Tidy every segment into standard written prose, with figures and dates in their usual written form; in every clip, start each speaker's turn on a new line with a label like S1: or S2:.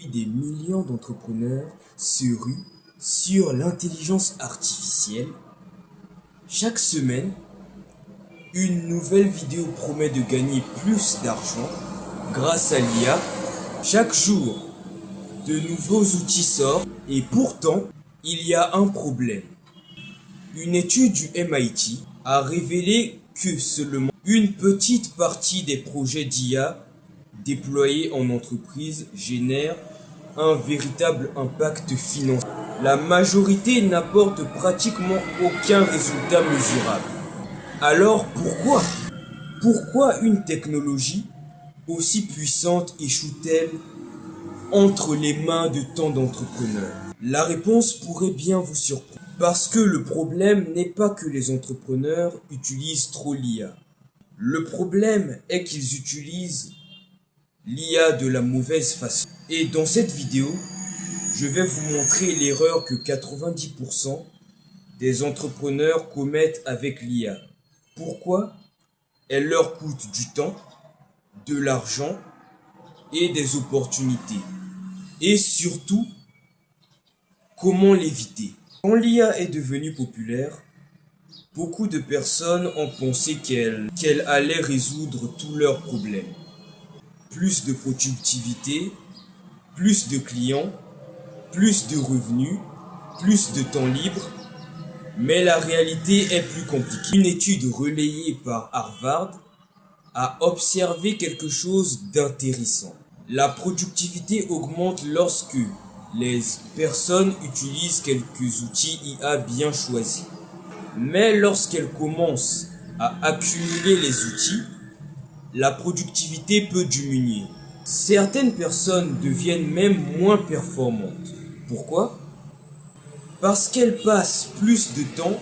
S1: Des millions d'entrepreneurs se ruent sur l'intelligence artificielle. Chaque semaine, une nouvelle vidéo promet de gagner plus d'argent grâce à l'IA. Chaque jour, de nouveaux outils sortent et pourtant, il y a un problème. Une étude du MIT a révélé que seulement une petite partie des projets d'IA déployés en entreprise génèrent un véritable impact financier. La majorité n'apporte pratiquement aucun résultat mesurable. Alors pourquoi? Pourquoi une technologie aussi puissante échoue-t-elle entre les mains de tant d'entrepreneurs? La réponse pourrait bien vous surprendre. Parce que le problème n'est pas que les entrepreneurs utilisent trop l'IA. Le problème est qu'ils utilisent l'IA de la mauvaise façon. Et dans cette vidéo, je vais vous montrer l'erreur que 90% des entrepreneurs commettent avec l'IA. Pourquoi elle leur coûte du temps, de l'argent et des opportunités. Et surtout, comment l'éviter. Quand l'IA est devenue populaire, beaucoup de personnes ont pensé qu'elle allait résoudre tous leurs problèmes. Plus de productivité, plus de clients, plus de revenus, plus de temps libre. Mais la réalité est plus compliquée. Une étude relayée par Harvard a observé quelque chose d'intéressant. La productivité augmente lorsque les personnes utilisent quelques outils IA bien choisis. Mais lorsqu'elles commencent à accumuler les outils, la productivité peut diminuer. Certaines personnes deviennent même moins performantes. Pourquoi? Parce qu'elles passent plus de temps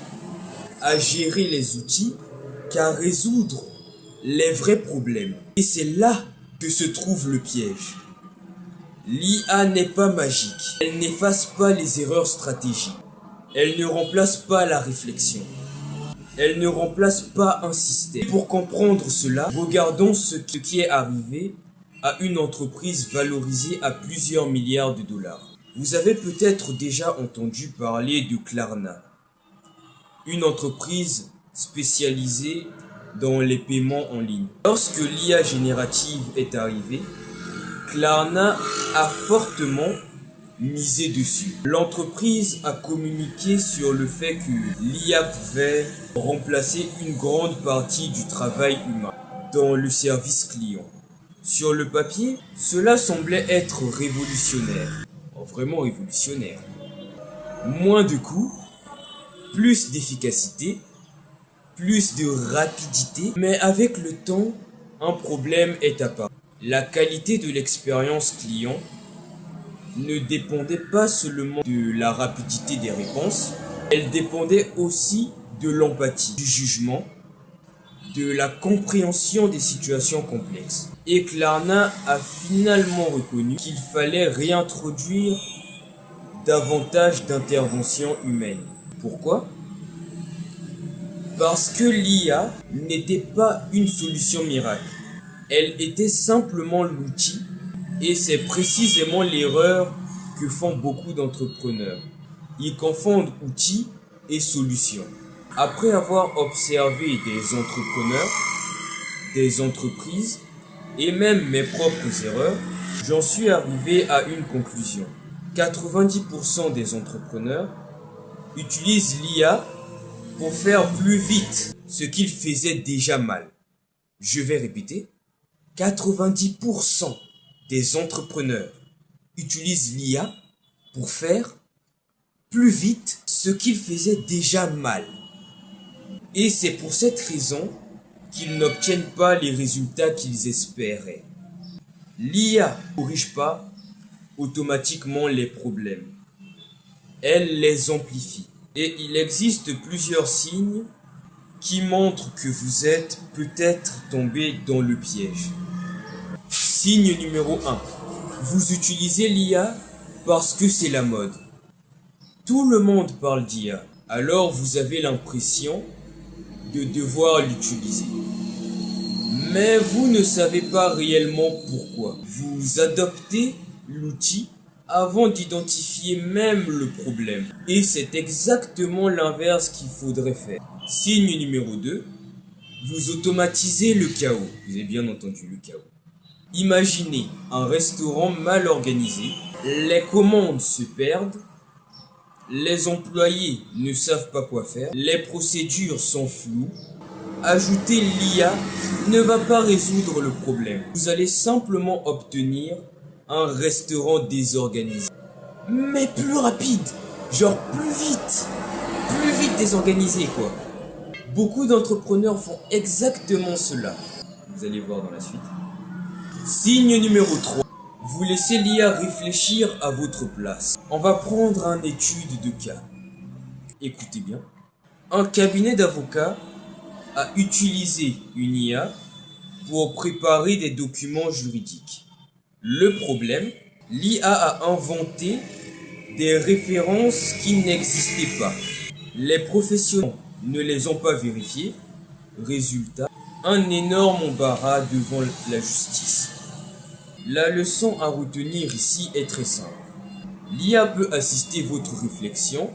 S1: à gérer les outils qu'à résoudre les vrais problèmes. Et c'est là que se trouve le piège. L'IA n'est pas magique. Elle n'efface pas les erreurs stratégiques. Elle ne remplace pas la réflexion. Elle ne remplace pas un système. Pour comprendre cela, regardons ce qui est arrivé à une entreprise valorisée à plusieurs milliards de dollars. Vous avez peut-être déjà entendu parler de Klarna, une entreprise spécialisée dans les paiements en ligne. Lorsque l'IA générative est arrivée, Klarna a fortement misé dessus. L'entreprise a communiqué sur le fait que l'IA pouvait remplacer une grande partie du travail humain dans le service client. Sur le papier, cela semblait être révolutionnaire. Vraiment révolutionnaire. Moins de coûts, plus d'efficacité, plus de rapidité. Mais avec le temps, un problème est apparu. La qualité de l'expérience client ne dépendait pas seulement de la rapidité des réponses, elle dépendait aussi de l'empathie, du jugement, de la compréhension des situations complexes. Et Klarna a finalement reconnu qu'il fallait réintroduire davantage d'interventions humaines. Pourquoi? Parce que l'IA n'était pas une solution miracle. Elle était simplement l'outil, et c'est précisément l'erreur que font beaucoup d'entrepreneurs. Ils confondent outils et solutions. Après avoir observé des entrepreneurs, des entreprises et même mes propres erreurs, j'en suis arrivé à une conclusion. 90% des entrepreneurs utilisent l'IA pour faire plus vite ce qu'ils faisaient déjà mal. Je vais répéter. 90% des entrepreneurs utilisent l'IA pour faire plus vite ce qu'ils faisaient déjà mal. Et c'est pour cette raison qu'ils n'obtiennent pas les résultats qu'ils espéraient. L'IA ne corrige pas automatiquement les problèmes. Elle les amplifie. Et il existe plusieurs signes qui montrent que vous êtes peut-être tombé dans le piège. Signe numéro 1. Vous utilisez l'IA parce que c'est la mode. Tout le monde parle d'IA, alors vous avez l'impression de devoir l'utiliser. Mais vous ne savez pas réellement pourquoi. Vous adoptez l'outil avant d'identifier même le problème. Et c'est exactement l'inverse qu'il faudrait faire. Signe numéro 2, vous automatisez le chaos. Vous avez bien entendu le chaos. Imaginez un restaurant mal organisé, les commandes se perdent, les employés ne savent pas quoi faire, les procédures sont floues. Ajouter l'IA ne va pas résoudre le problème. Vous allez simplement obtenir un restaurant désorganisé. Mais plus rapide, genre plus vite désorganisé quoi. Beaucoup d'entrepreneurs font exactement cela. Vous allez voir dans la suite. Signe numéro 3. Vous laissez l'IA réfléchir à votre place. On va prendre une étude de cas. Écoutez bien. Un cabinet d'avocats a utilisé une IA pour préparer des documents juridiques. Le problème, l'IA a inventé des références qui n'existaient pas. Les professionnels ne les ont pas vérifiées. Résultat, un énorme embarras devant la justice. La leçon à retenir ici est très simple. L'IA peut assister votre réflexion,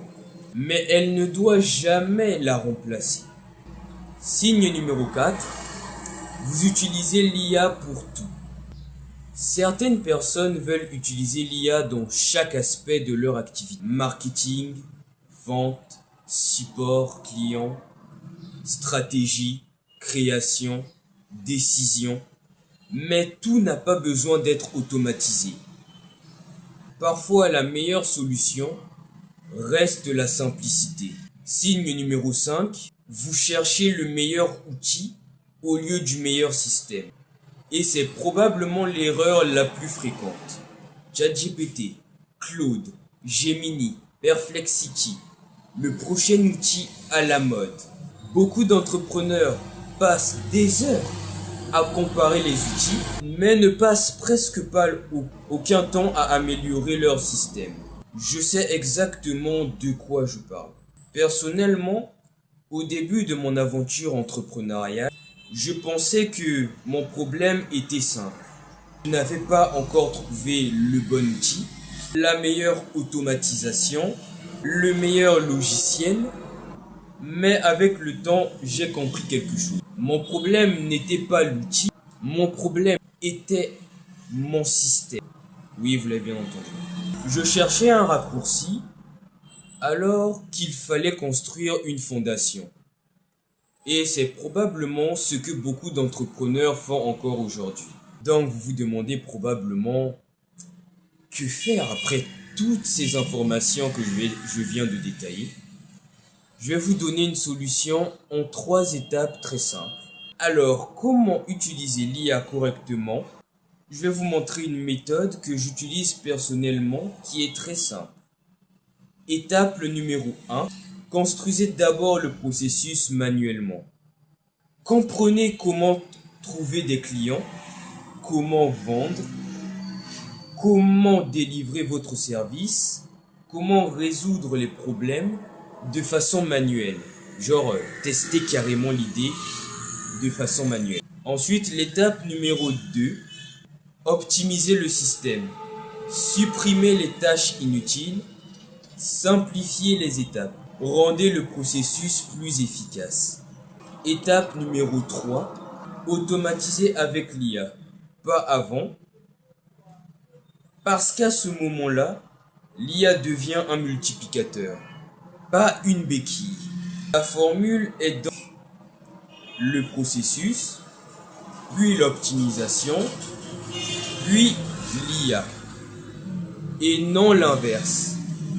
S1: mais elle ne doit jamais la remplacer. Signe numéro 4. Vous utilisez l'IA pour tout. Certaines personnes veulent utiliser l'IA dans chaque aspect de leur activité. Marketing, vente, support client, stratégie, création, décision. Mais tout n'a pas besoin d'être automatisé. Parfois, la meilleure solution reste la simplicité. Signe numéro 5. Vous cherchez le meilleur outil au lieu du meilleur système. Et c'est probablement l'erreur la plus fréquente. ChatGPT, Claude, Gemini, Perplexity, le prochain outil à la mode. Beaucoup d'entrepreneurs passent des heures à comparer les outils, mais ne passent presque pas aucun temps à améliorer leur système. Je sais exactement de quoi je parle. Personnellement, au début de mon aventure entrepreneuriale, je pensais que mon problème était simple. Je n'avais pas encore trouvé le bon outil, la meilleure automatisation, le meilleur logiciel, mais avec le temps, j'ai compris quelque chose. Mon problème n'était pas l'outil, mon problème était mon système. Oui, vous l'avez bien entendu. Je cherchais un raccourci alors qu'il fallait construire une fondation. Et c'est probablement ce que beaucoup d'entrepreneurs font encore aujourd'hui. Donc vous vous demandez probablement que faire après toutes ces informations que je viens de détailler. Je vais vous donner une solution en 3 étapes très simples. Alors, comment utiliser l'IA correctement? Je vais vous montrer une méthode que j'utilise personnellement qui est très simple. Étape numéro 1. Construisez d'abord le processus manuellement. Comprenez comment trouver des clients, comment vendre, comment délivrer votre service, comment résoudre les problèmes de façon manuelle. Genre, tester carrément l'idée de façon manuelle. Ensuite, l'étape numéro 2. Optimiser le système. Supprimer les tâches inutiles. Simplifier les étapes. Rendez le processus plus efficace. Étape numéro 3. Automatiser avec l'IA. Pas avant. Parce qu'à ce moment-là, l'IA devient un multiplicateur, pas une béquille. La formule est dans le processus, puis l'optimisation, puis l'IA. Et non l'inverse.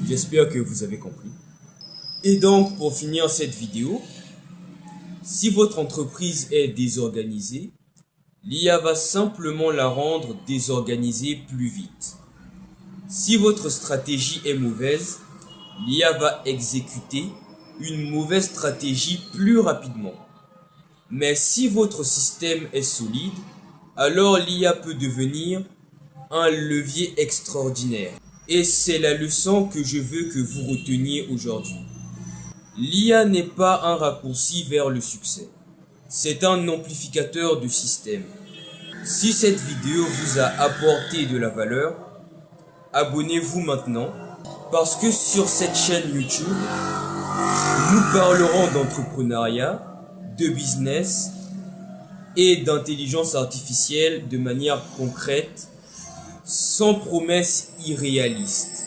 S1: J'espère que vous avez compris. Et donc, pour finir cette vidéo, si votre entreprise est désorganisée, l'IA va simplement la rendre désorganisée plus vite. Si votre stratégie est mauvaise, l'IA va exécuter une mauvaise stratégie plus rapidement. Mais si votre système est solide, alors l'IA peut devenir un levier extraordinaire. Et c'est la leçon que je veux que vous reteniez aujourd'hui. L'IA n'est pas un raccourci vers le succès. C'est un amplificateur de système. Si cette vidéo vous a apporté de la valeur, abonnez-vous maintenant parce que sur cette chaîne YouTube, nous parlerons d'entrepreneuriat, de business et d'intelligence artificielle de manière concrète, sans promesses irréalistes.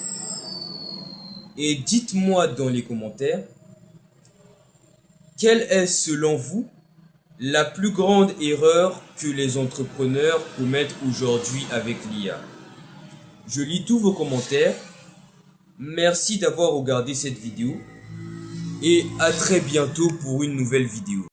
S1: Et dites-moi dans les commentaires, quelle est selon vous la plus grande erreur que les entrepreneurs commettent aujourd'hui avec l'IA? Je lis tous vos commentaires. Merci d'avoir regardé cette vidéo et à très bientôt pour une nouvelle vidéo.